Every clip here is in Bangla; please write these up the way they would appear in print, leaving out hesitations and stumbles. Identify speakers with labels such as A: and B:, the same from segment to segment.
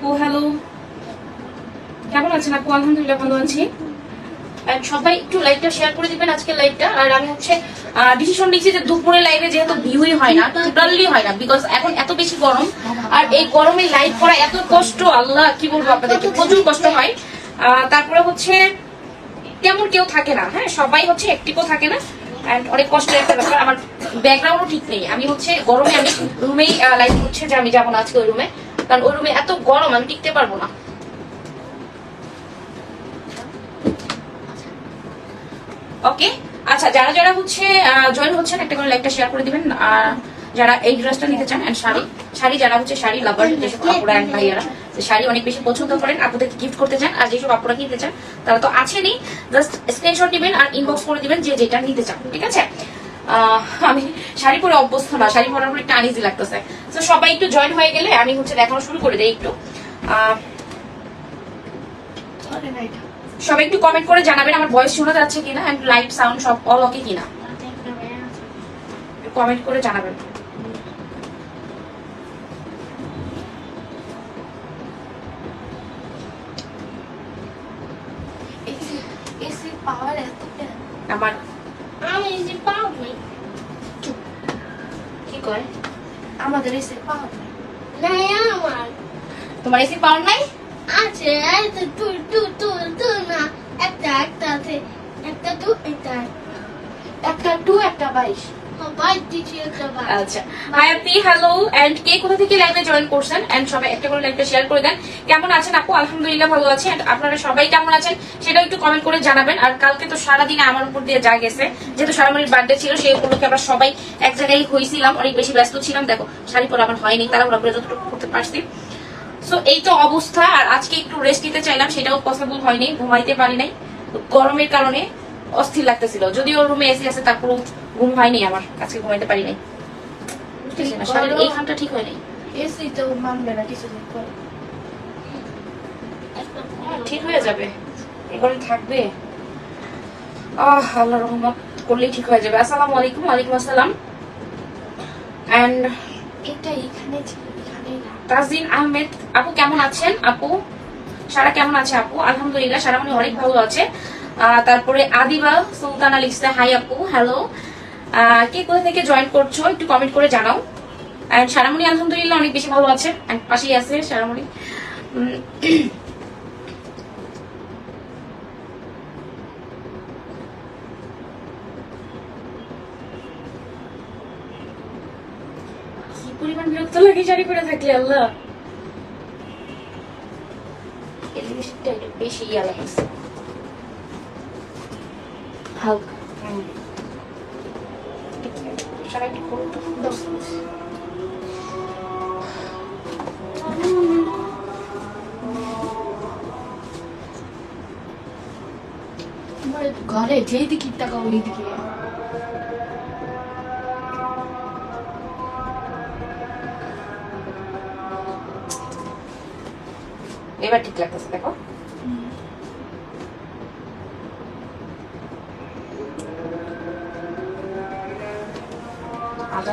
A: আপু হ্যালো, কেমন আছেন আপু? আলহামদুলিল্লাহ ভালো আছি। সবাই একটু লাইভটা শেয়ার করে দিবেন আজকের লাইভটা। আর আমি হচ্ছে ডিসিশন নিচ্ছি যে দুপুরে লাইভে যেহেতু ভিউই হয় না, টোটালি হয় না, বিকজ এখন এত বেশি গরম, আর এই গরমে লাইভ করা এত কষ্ট, আল্লাহ কি বলবো আপনাদেরকে, প্রচুর কষ্ট হয়। তারপরে হচ্ছে তেমন কেউ থাকে না, হ্যাঁ সবাই হচ্ছে একটিভও থাকে না, এন্ড অনেক কষ্টের একটা ব্যাপার। আমার ব্যাকগ্রাউন্ডও ঠিক নেই, আমি হচ্ছে গরমে আমি রুমেই লাইভ হচ্ছে যে আমি যাবো না আজকে ওই রুমে, কারণ ওই রুমে এত গরম আমি টিকতে পারবো না। ওকে আচ্ছা, যারা যারা হচ্ছে জয়েন হচ্ছেন একটা করে লাইকটা শেয়ার করে দিবেন। যারা এই ড্রেসটা নিতে চান এন্ড শাড়ি যারা হচ্ছে শাড়ি লাভার, যেসব আপুরা এন্ড ভাইয়ারা শাড়ি অনেক বেশি পছন্দ করেন, আপুদেরকে গিফট করতে চান, আর যেসব আপুরা কিনতে চান তারা তো আছেনই, জাস্ট স্ক্রিনশট দিবেন আর ইনবক্স করে দিবেন যে যেটা নিতে চান, ঠিক আছে? আমি শাড়ি পরে অভ্যস্ত না, শাড়ি পরার পর একটু আনইজি লাগতেছে। তো সবাই একটু জয়েন হয়ে গেলে আমি হচ্ছে দেখানো শুরু করে দেই একটু। সবাই একটু কমেন্ট করে জানাবেন আমার ভয়েস শোনা যাচ্ছে কিনা, এন্ড লাইট সাউন্ড সব অল ওকে কিনা, কমেন্ট করে জানাবেন। আমার কি কয় আমাদের এসি পাওয়ার নাই, আমার তোমার এসি পাওয়ার নাই আছে, না একটা আছে, একটা টু একটা 22। আচ্ছা হাই আপি হ্যালো, এন্ড কে কোথা থেকে লাইভে জয়েন করছেন, এন্ড সবাই একটা করে লাইভটা শেয়ার করে দেন। কেমন আছেন আপু? আলহামদুলিল্লাহ ভালো আছি। এন্ড আপনারা সবাই কেমন আছেন সেটা একটু কমেন্ট করে জানাবেন। আর কালকে তো সারাদিন আমার উপর দিয়ে যা গেছে, যেহেতু শাড়িমণির বার্থডে ছিল সেই উপলক্ষে আমরা সবাই এক জায়গায় হয়েছিলাম, অনেক বেশি ব্যস্ত ছিলাম। দেখো শাড়ি পরা আমার হয়নি, তারা ওরা যতটুকু করতে পারছি। সো এই তো অবস্থা। আর আজকে একটু রেস্ট নিতে চাইলাম, সেটাও পসিবল হয়নি, ঘুমাইতে পারি নাই গরমের কারণে, অস্থির লাগতেছিল। যদিও রুমে এসি আছে তারপরও ঘুম হয়নি আমার, আজকে ঘুমাইতে পারি নাই। এই খানটা ঠিক হয় নাই, এসি তো মানবে না কিছুদিন পর, ঠিক হয়ে যাবে, এগুলো থাকবে। আল্লাহ রহমত করলেই ঠিক হয়ে যাবে। আসসালামু আলাইকুম। ওয়ালাইকুম আসসালাম। এন্ড এটা এখানে তাজদিন আহমেদ আপু কেমন আছেন? আপু সারা কেমন আছে? আপু আলহামদুলিল্লাহ, সারা মানে অনেক ভালো আছে। তারপরে আদিবা সুলতানা লিখছে হাই আপু হ্যালো, কে কোথা থেকে জয়েন করছো একটু কমেন্ট করে জানাও। এন্ড সারামণি আলহামদুলিল্লাহ অনেক বেশি ভালো আছে, এন্ড পাশেই আছে সারামণি। কি পরিমাণ বিরক্ত লাগে শাড়ি পরে থাকলে, আল্লাহ এই জিনিসটা একটু বেশি ইয়া লাগছে হালকা। সারা একটু করো তো, ঘরে যেই দিকে টাকা ওই দিকে এবার ঠিক লাগতেছে। দেখো আদা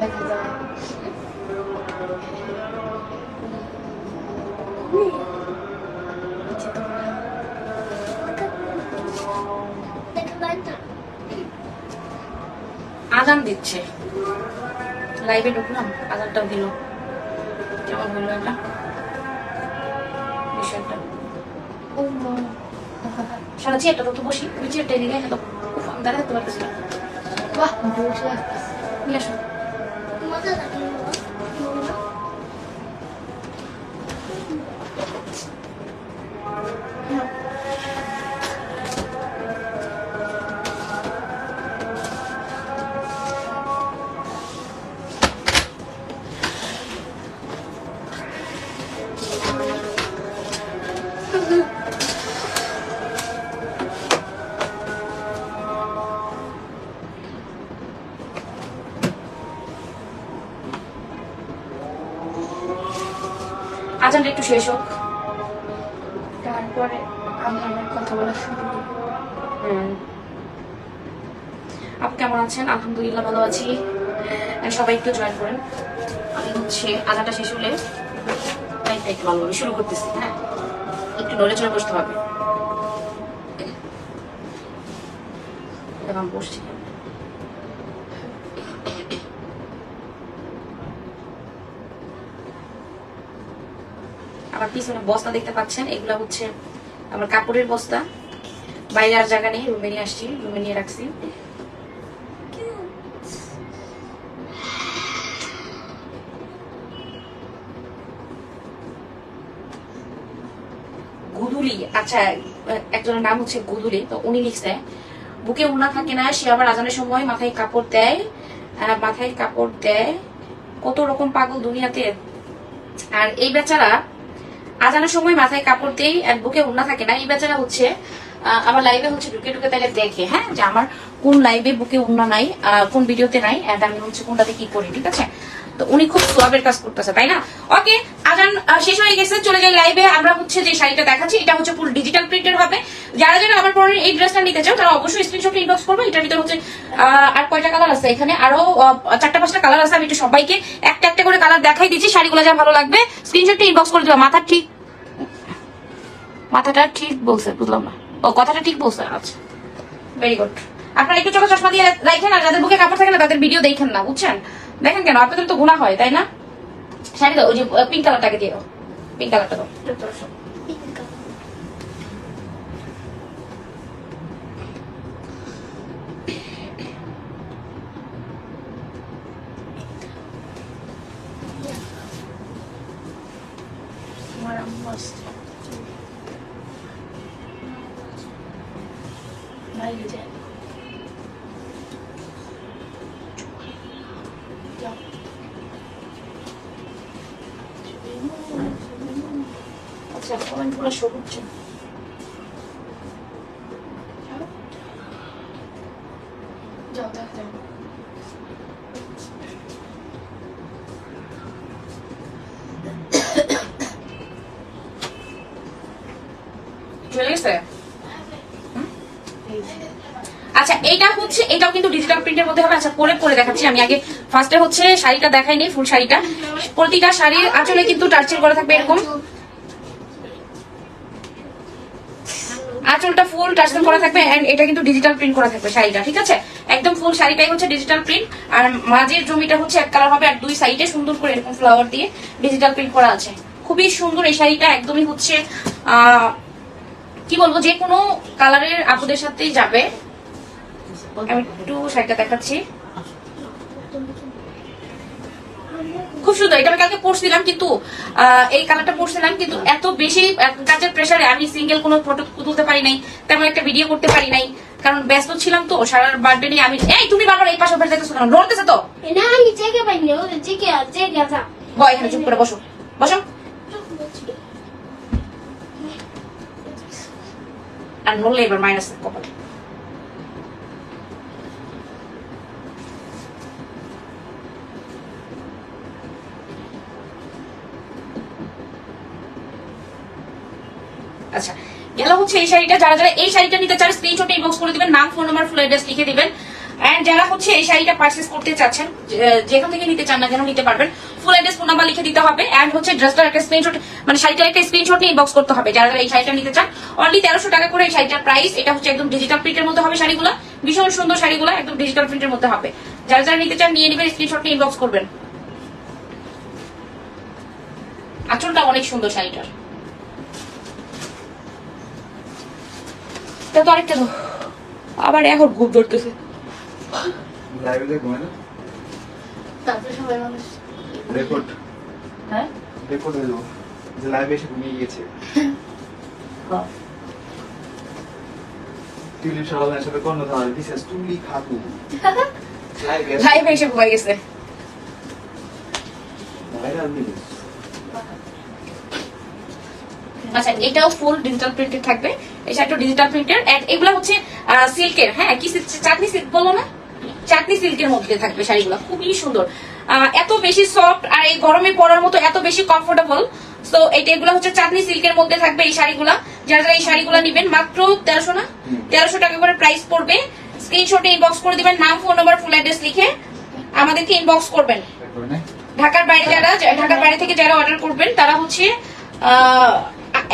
A: দেখা যায়। আজান দিচ্ছে, লাইভে ঢুকলাম আজানটাও দিল, কেমন হলো এটা বিষয়টা? সারা চেয়ারটা তো বসি, ওই চেয়ারটা দিলে তো দাঁড়াতে পারতেছিলাম। বাহ নিয়ে আসো। আজানটা একটু শেষ হোক, তারপরে আমরা আমার কথা বলা শুরু করব। আপনি কেমন আছেন? আলহামদুলিল্লাহ ভালো আছি। সবাই একটু জয়েন করেন। আমি হচ্ছে আজানটা শেষ হলে লাইভটা একটু ভালোভাবে শুরু করতেছি। হ্যাঁ, একটু নড়ে চড়ে বসতে হবে। এখন বসছি। আমার পিছনে বস্তা দেখতে পাচ্ছেন, এগুলা হচ্ছে আমার কাপড়ের বস্তা। বাইরে আর জায়গা নেই, রুমে নিয়ে আসছি, রুমে নিয়ে রাখছি। গুদুলি, আচ্ছা একজনের নাম হচ্ছে গুদুলি, তো উনি লিখছে বুকে উন্না থাকে না, সে আবার আজানের সময় মাথায় কাপড় দেয়, মাথায় কাপড় দেয়, কত রকম পাগল দুনিয়াতে। আর এই বেচারা আজানের সময় মাথায় কাপড় দেয় আর বুকে উন্না থাকে না, এই বেচারা হচ্ছে আমার লাইভে হচ্ছে ঢুকে ঢুকে তাহলে দেখে, হ্যাঁ, যে আমার কোন লাইভে বুকে উন্না নাই, কোন ভিডিওতে নাই, এন্ড আমি হচ্ছে কোনটাতে কি করি, ঠিক আছে। তো উনি খুব সোয়াবের কাজ করতেছে, তাই না? ওকে, আজান শেষ হয়ে গেছে, চলে যাই লাইভে। আমরা হচ্ছে যে শাড়িটা দেখাচ্ছি এটা হচ্ছে ফুল ডিজিটাল প্রিন্টের হবে। যারা যারা আমার পরে এই ড্রেসটা নিতে চাও তারা অবশ্যই স্ক্রিনশট ইনবক্স করবে। এটার ভিতরে হচ্ছে আর কয়টা কালার আছে, এখানে আরো 4-5টা কালার আছে। আমি একটু সবাইকে একটা একটা করে কালার দেখাই দিচ্ছি। শাড়িগুলো যা ভালো লাগবে স্ক্রিনশটটা ইনবক্স করে দিবা। মাথাটা ঠিক বলছে, বুঝলাম না, ও কথাটা ঠিক বলছে। আচ্ছা, ভেরি গুড। আপনারা একটু চোখে চশমা দিয়ে রাখেন, আর যাদের বুকে কাপড় থাকে না তাদের ভিডিও দেখেন না, বুঝছেন? দেখেন কেন, আপনাদের তো গুনাহ হয়, তাই না? শাড়িটা ওই যে পিঙ্ক কালারটাকে দিয়ে দাও, পিঙ্ক কালারটা দাও। আচ্ছা, কমেন্টগুলো শো করছে। যাও দেখা যাবে। চলে গেছে। আচ্ছা, এইটা হচ্ছে, এটাও কিন্তু ডিজিটাল প্রিন্টের মধ্যে হবে। আচ্ছা, পরে দেখাচ্ছি। আমি আগে ফার্স্টে হচ্ছে শাড়িটা দেখাইনি, ফুল শাড়িটা। প্রতিটা শাড়ির আঁচলে কিন্তু টার্চেল করা থাকবে এরকম, আঁচলটা ফুল টার্চেল করা থাকবে, এন্ড এটা কিন্তু ডিজিটাল প্রিন্ট করা থাকবে শাড়িটা, ঠিক আছে। একদম ফুল শাড়িটাই হচ্ছে ডিজিটাল প্রিন্ট, আর মাঝের জমিটা হচ্ছে এক কালার হবে, আর দুই সাইডে সুন্দর করে এরকম ফ্লাওয়ার দিয়ে ডিজিটাল প্রিন্ট করা আছে। খুবই সুন্দর এই শাড়িটা, একদমই হচ্ছে কি বলবো, যে কোনো কালারের আপুদের সাথেই যাবে। আমি একটু শাড়িটা দেখাচ্ছি, খুব সুন্দর। এটা আমি কালকে পরছিলাম, কিন্তু এই কালারটা পরছিলাম, কিন্তু এত বেশি কাজের প্রেসারে আমি সিঙ্গেল কোনো ফটো তুলতে পারি নাই, তেমন একটা ভিডিও করতে পারি নাই, কারণ ব্যস্ত ছিলাম তো সারা বার্থডে নিয়ে। আমি এই তুমি বারবার এই পাশে ফেলে দেখতেছো কেন? নড়তেছে তো
B: না, আমি জেগে পাইনি, ও জেগে যা।
A: এখানে চুপ করে বসো, বসো। আর নড়লে এবার মাইনাস কপালে। আচ্ছা, গেল হচ্ছে এই শাড়িটা। যারা যারা এই শাড়িটা নিতে চান স্ক্রিনশট ইনবক্স করে দিবেন, নাম, ফোন নাম্বার, ফুল অ্যাড্রেস লিখে দিবেন। এন্ড যারা হচ্ছে এই শাড়িটা পারচেজ করতে চাচ্ছেন, যেখান থেকে নিতে চান না কেন নিতে পারবেন, ফুল অ্যাড্রেস, ফোন নাম্বার লিখে দিতে হবে। এন্ড হচ্ছে ড্রেসটার একটা স্ক্রিনশট, মানে শাড়িটার একটা স্ক্রিনশট নিয়ে ইনবক্স করতে হবে। যারা যারা এই শাড়িটা নিতে চান, অনলি 1300 টাকা করে এই শাড়িটার প্রাইস। এটা হচ্ছে একদম ডিজিটাল প্রিন্টের মধ্যে হবে শাড়িগুলো, ভীষণ সুন্দর শাড়িগুলো, একদম ডিজিটাল প্রিন্টের মধ্যে হবে। যারা যারা নিতে চান নিয়ে নেবেন, স্ক্রিনশট নিয়ে ইনবক্স করবেন। আঁচলটা অনেক সুন্দর শাড়িটার। তো আরেকটা তো আবার এখন ঘুম ধরতেছে।
C: লাইভে দেখো না,
B: তারপরে সবাই মানুষ
C: রেকর্ড,
A: হ্যাঁ
C: রেকর্ড হয়ে যাবো যে লাইভে এসে ঘুমিয়ে গেছে। টিউলিপ সকালের সাথে কোন ধরনের বিশেষ তুলি খাবো
A: লাইভে এসে ঘুমাই গেছে।
C: Viral news.
A: আচ্ছা, এটাও ফুল ডিজিটাল প্রিন্টেড থাকবে। এই শাড়িটা ডিজিটাল প্রিন্টেড, এন্ড এগুলা হচ্ছে সিল্কের। হ্যাঁ, কি চাটনি সিল্ক বলো না, চাটনি সিল্কের মধ্যে থাকবে শাড়িগুলো, খুবই সুন্দর, এত বেশি সফট, আর এই গরমে পরার মতো এত বেশি কমফোর্টেবল। তো এগুলো হচ্ছে চাঁদনি সিল্কের মধ্যে থাকবে এই শাড়িগুলা। যারা যারা এই শাড়িগুলো নেবেন মাত্র 1300 না 1300 টাকা করে প্রাইস পড়বে। স্ক্রিনশটে ইনবক্স করে দিবেন, নাম ফোন নাম্বার ফুল অ্যাড্রেস লিখে আমাদেরকে ইনবক্স করবেন। ঢাকার বাইরে ঢাকার বাইরে থেকে যারা অর্ডার করবেন তারা হচ্ছে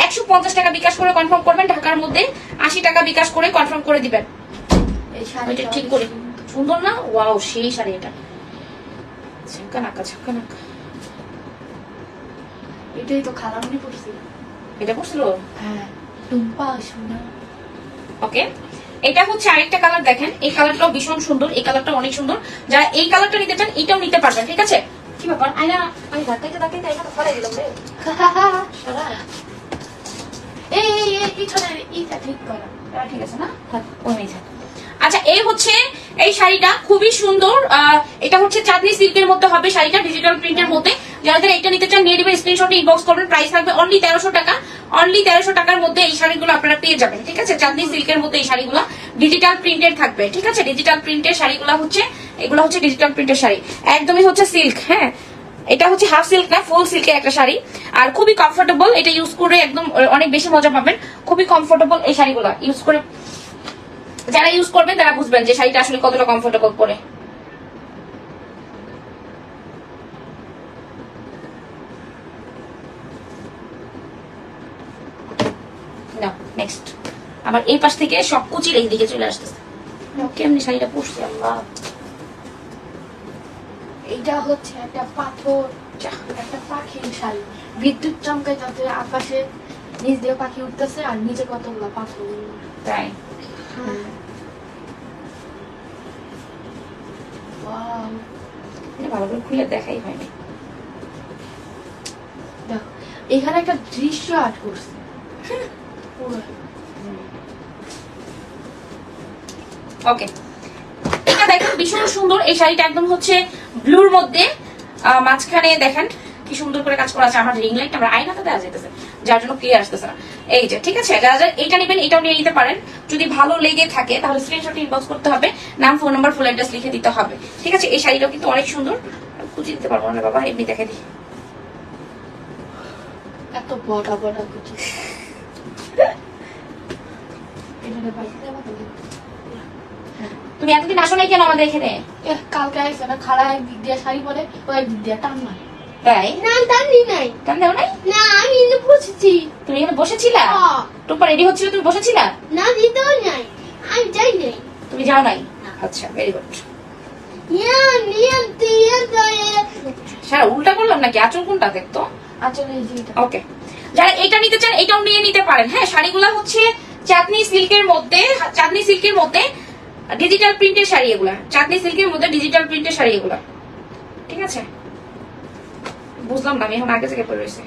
A: 150 টাকা বিকাশ করে কনফার্ম করবেন, ঢাকার মধ্যে 80 টাকা বিকাশ করে কনফার্ম করে দিবেন। এটা ঠিক করে সুন্দর না? ওয়াও, সেই শাড়ি এটা ঝাঁকানাকা ঝাঁকানাকা।
B: এটাই তো খালামনি পড়ছিল।
A: এটা পড়ছিল?
B: হ্যাঁ, টুম্পা সোনা।
A: ওকে, এটা হচ্ছে আরেকটা কালার দেখেন, এই কালারটাও ভীষণ সুন্দর, এই কালারটা অনেক সুন্দর। যারা এই কালারটা নিতে চান এটাও নিতে পারবেন, ঠিক আছে? কি ব্যাপার আয়না, আমি ধাক্কাইতে ধাক্কাইতে এখানে ফেলে দিলাম রে।
B: এই পিছনে এইটা ঠিক করা।
A: ঠিক আছে না? ওই থাক। আচ্ছা, এই হচ্ছে এই শাড়িটা খুবই সুন্দর। এটা হচ্ছে চাঁদনি সিল্কের মধ্যে হবে শাড়িটা, ডিজিটাল প্রিন্টের মধ্যে। যারা যারা এটা নিতে চান নিয়ে নেবেন, স্ক্রিনশটে ইনবক্স করবেন। প্রাইস থাকবে অনলি 1300 টাকা। অনলি 1300 টাকার মধ্যে এই শাড়িগুলো আপনারা পেয়ে যাবেন, ঠিক আছে? চাঁদনি সিল্কের মধ্যে এই শাড়িগুলো ডিজিটাল প্রিন্টের থাকবে, ঠিক আছে? ডিজিটাল প্রিন্টের শাড়িগুলো হচ্ছে, এগুলো হচ্ছে ডিজিটাল প্রিন্টের শাড়ি, একদমই হচ্ছে সিল্ক। হ্যাঁ, এটা হচ্ছে হাফ সিল্ক না, ফুল সিল্কের একটা শাড়ি, আর খুবই কমফোর্টেবল। এটা ইউজ করে একদম অনেক বেশি মজা পাবেন। খুবই কমফোর্টেবল এই শাড়িগুলো ইউজ করে, যারা ইউজ করবেন তারা বুঝবেন যে শাড়িটা আসলে কতটা কমফোর্টেবল পরে। না, নেক্সট আবার এই পাশ থেকে সব কুচির এই দিকে চলে আসতেছে। কেমনি শাড়িটা পরছি আল্লাহ।
B: এইটা হচ্ছে একটা পাথর, একটা পাখির শাড়ি। বিদ্যুৎ চমকায় তাতে আকাশে নিচ দিয়ে পাখি উঠতেছে আর নিচে কতগুলো পাথর।
A: তাই ভালো করে খুলে দেখাই হয়নি।
B: দেখো এখানে একটা দৃশ্য আর্ট করছে
A: ওকে, এটা দেখেন ভীষণ সুন্দর। এই শাড়িটা একদম হচ্ছে ব্লুর মধ্যে, মাঝখানে দেখেন কি সুন্দর করে কাজ করা আছে। আমার রিং লাইট আমরা আয়নাতে দেওয়া যেতেছে, যার জন্য ক্লিয়ার আসতেছে না। এই যে, ঠিক আছে? যারা যারা এটা নেবেন এটাও নিয়ে নিতে পারেন। যদি ভালো লেগে থাকে তাহলে স্ক্রিনশট ইনবক্স করতে হবে, নাম ফোন নাম্বার ফুল অ্যাড্রেস লিখে দিতে হবে, ঠিক আছে? এই শাড়িটাও কিন্তু অনেক সুন্দর। কুচি দিতে পারবো না বাবা, এমনি দেখে দিই।
B: এত বড় বড় কুচি।
A: তুমি এতদিন আসো নাই কেন আমাদের এখানে?
B: কালকে আসছে না, খালা একদিক দিয়ে শাড়ি পরে, ও একদিক দিয়ে টান মারে।
A: তাই
B: না, টানি নাই।
A: টান দেও নাই?
B: না, আমি এনে বসেছি।
A: তুমি এখানে বসেছিলা? টুম্পা রেডি হচ্ছিল, তুমি বসেছিলা?
B: না, দিতেও নাই, আমি যাই নাই।
A: তুমি যাও নাই? আচ্ছা, ভেরি গুড। সারা উল্টা করলাম নাকি? আঁচল কোনটা দেখতো? ওকে, যারা এটা নিতে চান এটাও নিয়ে নিতে পারেন। হ্যাঁ, শাড়িগুলা হচ্ছে চাঁদনি সিল্কের মধ্যে, চাঁদনি সিল্কের মধ্যে ডিজিটাল প্রিন্টের শাড়ি এগুলা। চাঁদনি সিল্কের মধ্যে ডিজিটাল প্রিন্টের শাড়ি এগুলা, ঠিক আছে? বুঝলাম না, আমি এখন আগে থেকে পড়ে রয়েছে।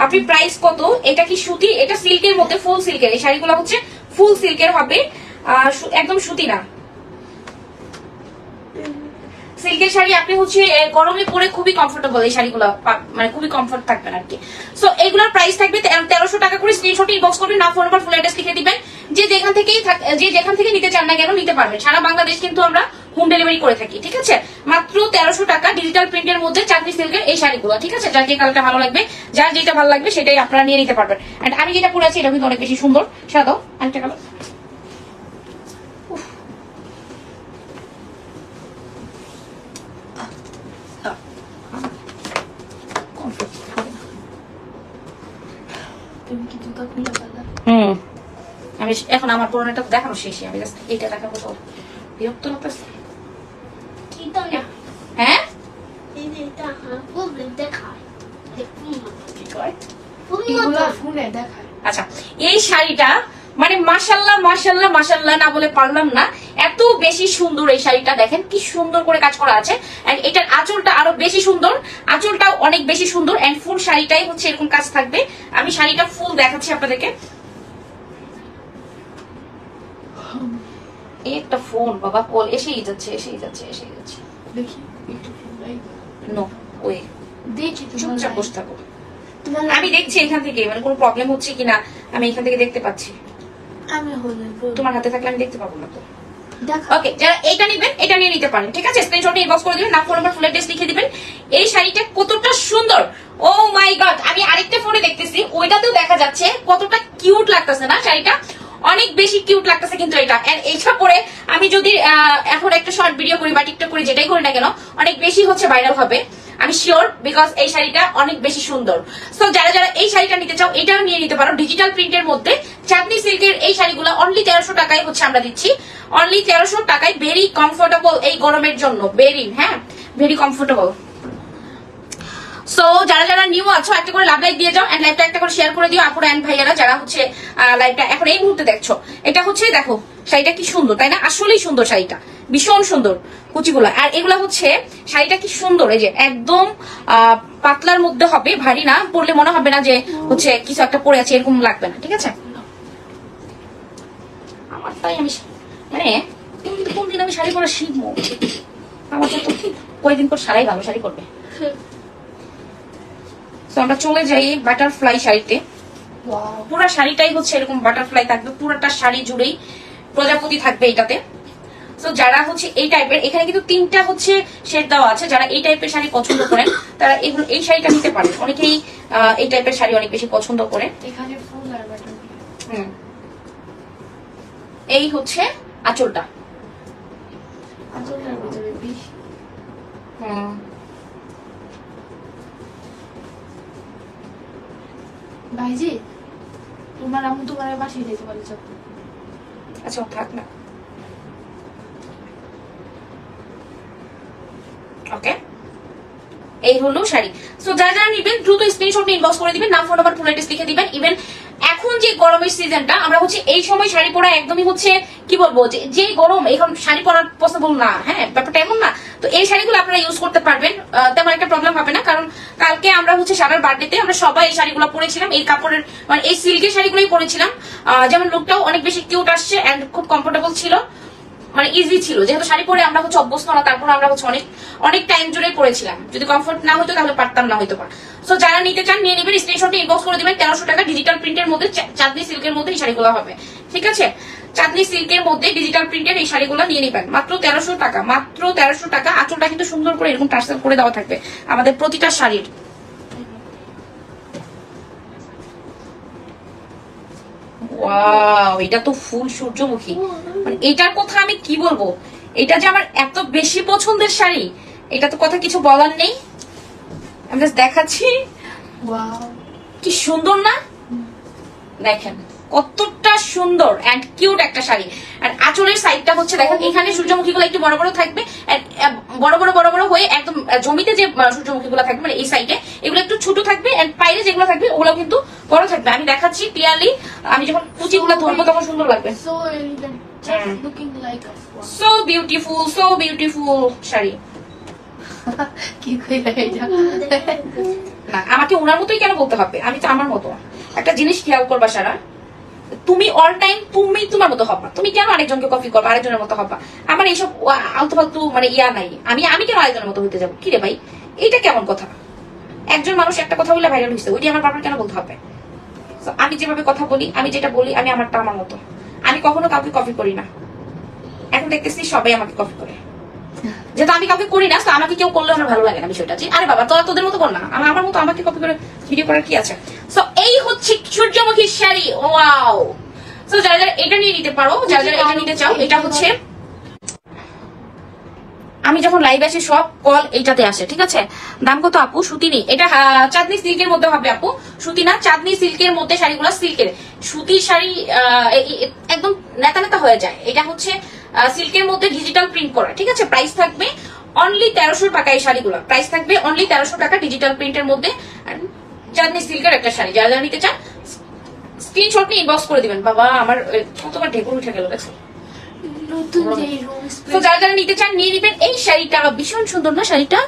A: আপনি প্রাইস কত? এটা কি সুতি? এটা সিল্কের মধ্যে, ফুল সিল্কের। এই শাড়িগুলো হচ্ছে ফুল সিল্কের হবে, একদম সুতি না। সিল্কের শাড়ি আপনি হচ্ছে গরমে পরে খুবই কমফোর্টেবল। এই শাড়িগুলো মানে খুবই কমফোর্ট থাকবেন আর কি। সো এগুলোর প্রাইস থাকবে 1300 টাকা করে। স্ক্রিনশট ইনবক্স করবেন, নাম ফোন নাম্বার ফুল অ্যাড্রেস লিখে দিবেন। যে যেখান থেকে নিতে চান না কেন নিতে পারবেন। সারা বাংলাদেশ কিন্তু আমরা হোম ডেলিভারি করে থাকি, ঠিক আছে? মাত্র 1300 টাকা ডিজিটাল প্রিন্টের মধ্যে চাঁদনি সিল্কের এই শাড়িগুলো, ঠিক আছে? যার যে কালারটা ভালো লাগবে, যার যেটা ভালো লাগবে সেটাই আপনারা নিয়ে নিতে পারবেন। এন্ড আমি যেটা পরে আছি এটা কিন্তু অনেক বেশি সুন্দর। সাদা আরেকটা কালার, আমি এখন আমার পুরোনোটা দেখানো শেষে, আমি জাস্ট এইটা দেখাবো। তো বিরক্ত লাগতেছে। হ্যাঁ, আচ্ছা, এই শাড়িটা মানে মাশাআল্লাহ মাশাআল্লাহ মাশাআল্লাহ না বলে পারলাম না, এত বেশি সুন্দর এই শাড়িটা। দেখেন কি সুন্দর করে কাজ করা আছে। এন্ড এটার আঁচলটা আরো বেশি সুন্দর, আঁচলটাও অনেক বেশি সুন্দর। এন্ড ফুল শাড়িটাই হচ্ছে এরকম কাজ থাকবে। আমি শাড়িটা ফুল দেখাচ্ছি আপনাদেরকে। একটা ফোন বাবা কল এসেই যাচ্ছে, এসেই যাচ্ছে, এসেই যাচ্ছে।
B: দেখি
A: নো ওয়ে,
B: দেখি
A: চুপচাপ বসে থাকো। আমি দেখছি এখান থেকে মানে কোনো প্রবলেম হচ্ছে কিনা। আমি এখান থেকে দেখতে পাচ্ছি,
B: আমি হলে
A: তোমার হাতে থাকলে আমি দেখতে পাবো না তো।
B: দেখা
A: ওকে, যারা এটা নেবেন এটা নিয়ে নিতে পারেন, ঠিক আছে? স্ক্রিনশট ইনবক্স করে দিবেন, নাম ফোন নাম্বার ফুল অ্যাড্রেস লিখে দিবেন। এই শাড়িটা কতটা সুন্দর, ও মাই গড! আমি আরেকটা ফোনে দেখতেছি, ওইটাতেও দেখা যাচ্ছে কতটা কিউট লাগতেছে না শাড়িটা, অনেক বেশি কিউট লাগতেছে কিন্তু এটা। এন্ড এইটা পরে আমি যদি এখন একটা শর্ট ভিডিও করি বা টিকটক করি, যেটাই করি না কেন, অনেক বেশি হচ্ছে ভাইরাল হবে, আমি শিওর, বিকজ এই শাড়িটা অনেক বেশি সুন্দর। সো যারা যারা এই শাড়িটা নিতে চাও এটাও নিয়ে নিতে পারো, ডিজিটাল প্রিন্টের মধ্যে চাঁদনি সিল্কের এই শাড়িগুলো অনলি 1300 টাকায় হচ্ছে আমরা দিচ্ছি, অনলি 1300 টাকায়। ভেরি কমফোর্টেবল এই গরমের জন্য, ভেরি কমফোর্টেবল। সো যারা যারা নিউ আছো একটা করে লাভ লাইক দিয়ে যাও, এন্ড লাইভটা একটা করে শেয়ার করে দিও আপুরা এন্ড ভাইয়ারা যারা হচ্ছে লাইভটা এখন এই মুহূর্তে দেখছো। এটা হচ্ছে দেখো শাড়িটা কি সুন্দর, তাই না? আসলেই সুন্দর শাড়িটা, ভীষণ সুন্দর কুচিগুলো। আর এগুলা হচ্ছে শাড়িটা কি সুন্দর, এই যে একদম পাতলার মধ্যে হবে, ভারী না, পরলে মনে হবে না যে হচ্ছে কিছু একটা পরে আছে, এরকম লাগবে না, ঠিক আছে? আমার তাই আমি মানে কোন দিন আমি শাড়ি পরা শিখবো, আমার তো কয়েকদিন পর সারাই ভালো শাড়ি করবে। তো আমরা চলে যাই বাটারফ্লাই শাড়িতে। পুরা শাড়িটাই হচ্ছে এরকম বাটারফ্লাই থাকবে, পুরোটা শাড়ি জুড়েই প্রজাপতি থাকবে এটাতে। তো যারা হচ্ছে এই টাইপের, এখানে কিন্তু 3টা হচ্ছে শেড দেওয়া আছে, যারা এই টাইপের শাড়ি পছন্দ করেন তারা এগুলো এই শাড়িটা নিতে পারেন। অনেকেই এই টাইপের শাড়ি অনেক বেশি পছন্দ করে।
B: এখানে ফুল আর বাটন।
A: এই হচ্ছে আঁচলটা,
B: আঁচলটার ভিতরে বেশি। ভাইজি তোমার আম্মু তোমার বাসায় যেতে বলেছ।
A: আচ্ছা থাক না, ওকে। এই হলো শাড়ি। সো যারা যারা নিবেন দ্রুত স্ক্রিনশট নিয়ে ইনবক্স করে দিবেন, নাম ফোন নাম্বার ফুল অ্যাড্রেস লিখে দিবেন। ইভেন এখন যে গরমের সিজনটা, আমরা হচ্ছে এই সময় শাড়ি পরা একদমই হচ্ছে কি বলবো, যে গরম এখন শাড়ি পরার পসিবল না, হ্যাঁ ব্যাপারটা এমন না। তো এই শাড়িগুলো আপনারা ইউজ করতে পারবেন, তেমন একটা প্রবলেম হবে না। কারণ কালকে আমরা হচ্ছে সারার বার্থডেতে আমরা সবাই এই শাড়িগুলো পরেছিলাম, এই কাপড়ের মানে এই সিল্কের শাড়িগুলোই পরেছিলাম। যেমন লুকটাও অনেক বেশি কিউট আসছে এন্ড খুব কমফোর্টেবল ছিল, মানে ইজি ছিল, যেহেতু শাড়ি পরে আমরা হচ্ছে অভ্যস্ত না, তারপর আমরা হচ্ছে অনেক টাইম জুড়ে পরেছিলাম। যদি কমফোর্ট না হতো তাহলে পারতাম না হয়তো। সো যারা নিতে চান নিয়ে নেবেন, স্ক্রিনশটে ইনবক্স করে দিবেন। 1300 টাকা ডিজিটাল প্রিন্টের মধ্যে চাঁদনি সিল্কের মধ্যে এই শাড়িগুলো হবে, ঠিক আছে? চাঁদনি সিল্কের মধ্যে ডিজিটাল প্রিন্টের এই শাড়িগুলো নিয়ে নেবেন মাত্র 1300 টাকা, মাত্র 1300 টাকা। আঁচলটা কিন্তু সুন্দর করে এরকম টার্সেল করে দেওয়া থাকবে আমাদের প্রতিটা শাড়ির। ওয়াও, এটা তো ফুল সূর্যমুখী, মানে এটার কথা আমি কি বলবো, এটা যে আমার এত বেশি পছন্দের শাড়ি, এটা তো কথা কিছু বলার নেই। আমি জাস্ট দেখাচ্ছি, কি সুন্দর না? দেখেন কতটা সুন্দর এন্ড কিউট একটা শাড়ি। আর আঁচলের সাইডটা হচ্ছে দেখেন, এখানে সূর্যমুখীগুলো একটু বড় বড় থাকবে, বড় বড় হয়ে একদম জমিতে যে সূর্যমুখীগুলো থাকবে মানে এই সাইডে এগুলো একটু ছোট থাকবে, এন্ড বাইরে যেগুলো থাকবে ওগুলো কিন্তু বড় থাকবে। আমি দেখাচ্ছি ক্লিয়ারলি, আমি যখন কুচিগুলো ধরবো তখন সুন্দর লাগবে। So beautiful sari.
B: কি কইলা এটা?
A: না, আমাকে ওনার মতোই কেন বলতে হবে, আমি তো আমার মতো। একটা জিনিস খেয়াল করবা সারা, তুমি অল টাইম তুমি তোমার মতো হবা, তুমি কেন আরেকজনকে কপি করবা, আরেকজনের মতো হবা? আমার এইসব আলতু ফালতু মানে ইয়া নাই, আমি কেন আরেকজনের মতো হইতে যাবো? কি রে ভাই, এইটা কেমন কথা? একজন মানুষ একটা কথা বলে ভাইরাল হয়েছে, ওইটি আমার বাবার কেন বলতে হবে? আমি যেভাবে কথা বলি, আমি যেটা বলি, আমি আমারটা আমার মতো, আমি কখনো কাউকে কপি করি না। এখন দেখতেছি সবাই আমাকে কপি করে, যেহেতু আমি কাউকে করি না, তো আমাকে কেউ করলে আমার ভালো লাগে না বিষয়টা। আরে বাবা তোরা তোদের মতো কর না, আমার মতো আমাকে কপি করে ভিডিও করার কি আছে? সো এই হচ্ছে সূর্যমুখী শাড়ি। ওয়াও, সো যারা যারা এটা নিয়ে নিতে পারো, যারা যারা এটা নিতে চাও, এটা হচ্ছে আমি যখন লাইভ আসি সব কল এইটাতে আসে, ঠিক আছে? দাম কত আপু? সুতি নেই, এটা চাঁদনি সিল্কের মধ্যে হবে আপু, সুতি না, চাঁদনি সিল্কের মধ্যে শাড়িগুলো সিল্কের। সুতির শাড়ি একদম নেতা নেতা হয়ে যায়, এটা হচ্ছে সিল্কের মধ্যে ডিজিটাল প্রিন্ট করা, ঠিক আছে? প্রাইস থাকবে অনলি 1300 টাকা। এই শাড়িগুলো প্রাইস থাকবে অনলি 1300 টাকা ডিজিটাল প্রিন্টের মধ্যে, চাঁদনি সিল্কের একটা শাড়ি। যারা যারা নিতে চান স্ক্রিনশট নিয়ে ইনবক্স করে দিবেন। বাবা আমার কতবার ঢেকুর উঠে গেল দেখো। তো যারা যারা নিতে চান নিয়ে নিবেন। এই শাড়িটা ভীষণ সুন্দর না শাড়িটা?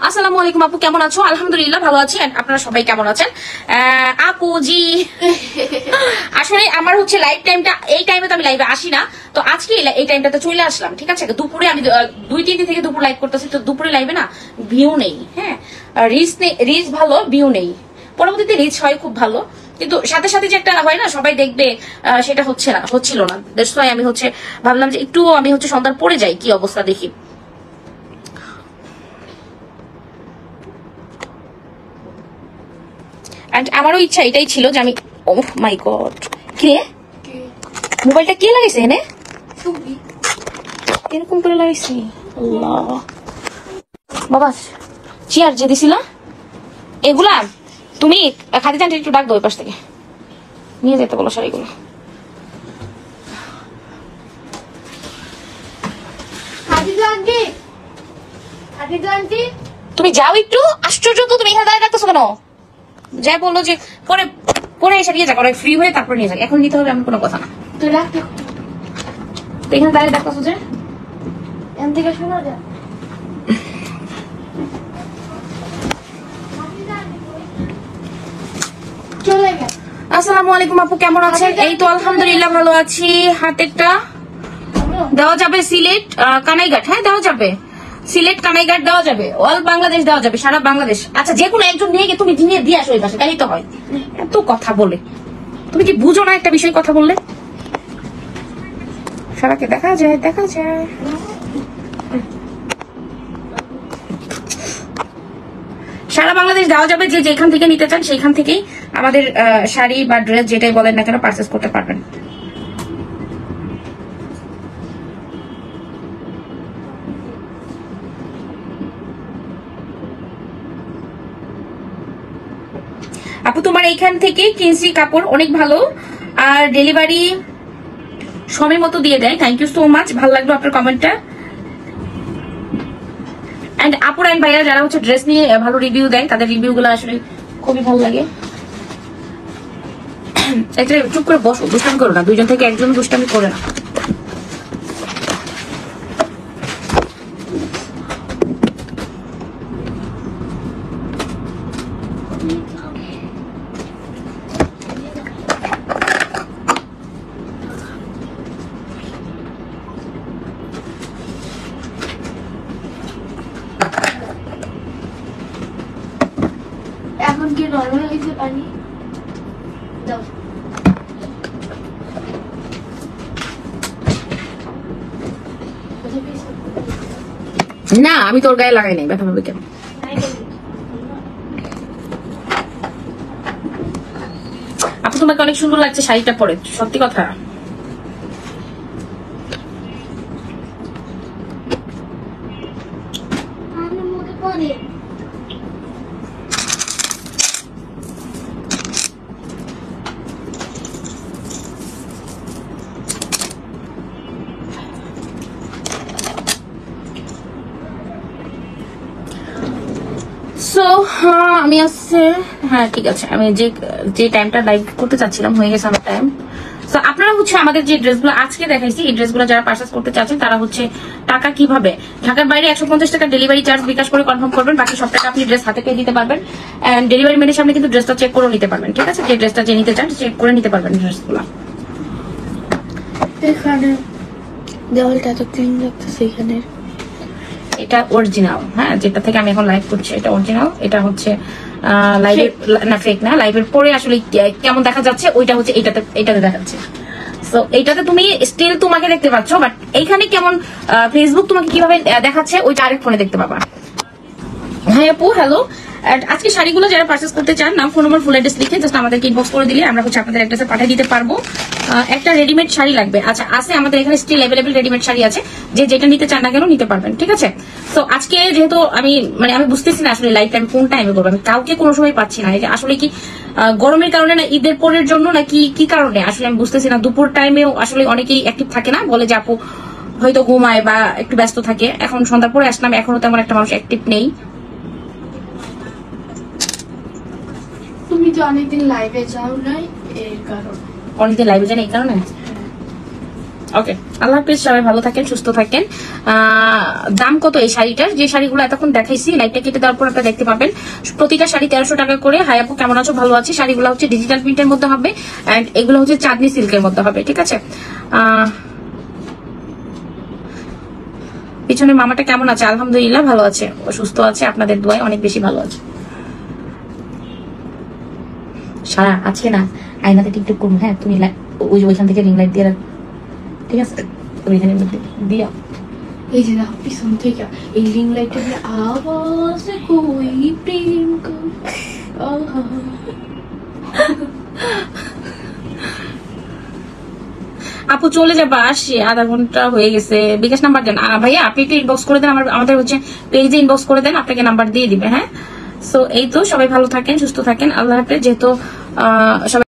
A: আসসালামু আলাইকুম আপু, কেমন আছো? আলহামদুলিল্লাহ ভালো আছি। আপনারা সবাই কেমন আছেন? আপু জি, আসলে আমার হচ্ছে লাইভ টাইমটা এই টাইমে তো আমি লাইভে আসি না, তো আজকে এই টাইমটাতে চলে আসলাম, ঠিক আছে? দুপুরে আমি 2-3 দিন থেকে দুপুর লাইভ করতেছি, তো দুপুরে লাইভে না ভিউ নেই, হ্যাঁ রিচ ভালো, ভিউ নেই। পরবর্তীতে রিচ হয় খুব ভালো, কিন্তু সাথে সাথে যে একটা হয় না সবাই দেখবে, সেটা হচ্ছিল না। দ্যাটস ওয়াই আমি হচ্ছে ভাবলাম যে একটু আমি হচ্ছে সন্ধ্যার পরে যাই, কি অবস্থা দেখি। এন্ড আমারও ইচ্ছা এটাই ছিল যে আমি, ও মাই গড, কি রে মোবাইলটা কে লাগাইছে এনে এরকম করে লাগাইছি? আল্লাহ বাবা, চেয়ার যে দিছিল এগুলা তুমি খাদি জানতে একটু ডাক দাও ওই পাশ থেকে নিয়ে যেতে বলো শাড়িগুলো। তুমি যাও একটু, আশ্চর্য তো, তুমি এখানে দাঁড়িয়ে রাখতেছো কেন? যাই বললো যে পরে পরে এসে নিয়ে যাক, ফ্রি হয়ে তারপর নিয়ে যাক, এখন নিতে হবে এমন কোনো কথা না। তো এখানে দাঁড়িয়ে রাখতেছো যে এখান থেকে শোনা যায়। আসসালামু আলাইকুম আপু, কেমন আছেন? এই তো আলহামদুলিল্লাহ ভালো আছি। হাতেরটা দেওয়া যাবে সিলেট কানাইঘাট? হ্যাঁ দেওয়া যাবে, সিলেট কানাইঘাট দেওয়া যাবে, অল বাংলাদেশ দেওয়া যাবে, সারা বাংলাদেশ। আচ্ছা যে কোনো একজন নিয়ে গিয়ে তুমি দিয়ে আসো এই পাশে, তাই তো হয়। এত কথা বলে তুমি কি বুঝো না একটা বিষয় কথা বললে? সারাকে দেখা যায় সারা বাংলাদেশ দেওয়া যাবে। যে যেখান থেকে নিতে চান সেইখান থেকেই আমাদের শাড়ি বা ড্রেস যেটাই বলেন না কেন পারচেস করতে পারবেন। আপু তোমার এইখান থেকে কিনছি কাপড় অনেক ভালো, আর ডেলিভারি সময় মতো দিয়ে দেয়। থ্যাংক ইউ সো মাচ, ভালো লাগলো আপনার কমেন্টটা। এন্ড আপুর এন্ড ভাইয়া যারা হচ্ছে ড্রেস নিয়ে ভালো রিভিউ দেয়, তাদের রিভিউ গুলো আসলে খুবই ভালো লাগে। একটা চুপ করে বসো, দুষ্টামি করো না, দুইজন থেকে একজন দুষ্টামি করে না।
B: এখন কি নরমাল হয়েছে পানি? দাও।
A: না আমি তোর গায়ে লাগাই নাই, ব্যথা পাবে কেন? আপু তোমাকে অনেক সুন্দর লাগছে শাড়িটা পরে, সত্যি কথা। আমি আসছে, হ্যাঁ ঠিক আছে, আমি যে টাইমটা লাইভ করতে চাচ্ছিলাম হয়ে গেছে আমার টাইম। তো আপনারা হচ্ছে আমাদের যে ড্রেসগুলো আজকে দেখাইছি, এই ড্রেসগুলো যারা পারচেজ করতে চাচ্ছেন তারা হচ্ছে টাকা কিভাবে, ঢাকার বাইরে 150 টাকা ডেলিভারি চার্জ বিকাশ করে কনফার্ম করবেন, বাকি সব টাকা আপনি ড্রেস হাতে পেয়ে দিতে পারবেন। এন্ড ডেলিভারি ম্যানের সামনে কিন্তু ড্রেসটা চেক করে নিতে পারবেন, ঠিক আছে? যে ড্রেসটা যে নিতে চান চেক করে নিতে পারবেন ড্রেসগুলো।
B: এখানে দেওয়ালটা তো ক্লিন লাগতেছে এখানে।
A: এটা অরিজিনাল, হ্যাঁ যেটা থেকে আমি এখন লাইভ করছি এটা অরিজিনাল। এটা হচ্ছে লাইভের না, ফেক না, লাইভের পরে আসলে কেমন দেখা যাচ্ছে ওইটা হচ্ছে এটাতে দেখাচ্ছে। সো এইটাতে তুমি স্টিল তোমাকে দেখতে পাচ্ছ, বাট এইখানে কেমন ফেসবুক তোমাকে কিভাবে দেখাচ্ছে ওইটা আরেক ফোনে দেখতে পাবা। হ্যাঁ আপু হ্যালো, আজকে শাড়িগুলো যারা পারচেস করতে চান নাম ফোন নম্বর ফুল অ্যাড্রেস লিখে জাস্ট আমাদেরকে ইনবক্স করে দিলে আমরা হচ্ছে আপনাদের অ্যাড্রেসে পাঠিয়ে দিতে পারবো। একটা রেডিমেড শাড়ি লাগবে? আচ্ছা আছে, আমাদের এখানে স্টিল অ্যাভেলেবল রেডিমেড শাড়ি আছে, যে যেটা নিতে চান না কেন নিতে পারবেন, ঠিক আছে? তো আজকে যেহেতু আমি বুঝতেছি না আসলে লাইভ টাইম কোন টাইমে করবো, আমি কাউকে কোনো সময় পাচ্ছি না। আসলে কি গরমের কারণে না ঈদের পরের জন্য না কি কারণে আসলে আমি বুঝতেছি না। দুপুর টাইমেও আসলে অনেকেই অ্যাক্টিভ থাকে না, বলে যে আপু হয়তো ঘুমায় বা একটু ব্যস্ত থাকে। এখন সন্ধ্যার পরে আসলাম, এখনো তেমন একটা মানুষ অ্যাক্টিভ নেই।
B: তুমি তো অনেকদিন লাইভে যাও নাই, এই কারণে।
A: অনেকদিন লাইভে যান এই কারণে? ওকে, আল্লাহ হাফেজ, সবাই ভালো থাকেন, সুস্থ থাকেন। দাম কত এই শাড়িটার? যে শাড়িগুলো এতক্ষণ দেখাইছি লাইভটা কেটে দেওয়ার পর আপনারা দেখতে পাবেন প্রতিটা শাড়ি 1300 টাকা করে। হাই আপু কেমন আছো? ভালো আছি। শাড়িগুলো হচ্ছে ডিজিটাল প্রিন্টের মধ্যে হবে এন্ড এগুলো হচ্ছে চাঁদনি সিল্কের মধ্যে হবে, ঠিক আছে? পিছনে মামাটা কেমন আছে? আলহামদুলিল্লাহ ভালো আছে, সুস্থ আছে, আপনাদের দোয়ায় অনেক বেশি ভালো আছে। সারা আজকে না আয়নাতে টিকটক করবো। হ্যাঁ তুমি ওইখান থেকে রিং লাইট দিয়ে রাখো, ঠিক আছে? তুমি এখানে দিয়া
B: এই যে দেখো পিছন থেকে এই রিং লাইটটা দিয়ে আওয়াজ কই প্রেম
A: আপু চলে যাবা, আসি, আধা ঘন্টা হয়ে গেছে। বিকাশ নাম্বার দেন ভাইয়া, আপনি একটু ইনবক্স করে দেন, আমাদের হচ্ছে পেজে ইনবক্স করে দেন, আপনাকে নাম্বার দিয়ে দিবে। হ্যাঁ, সো এই তো, সবাই ভালো থাকেন, সুস্থ থাকেন, আল্লাহ হাফেজ। যেহেতু সবাই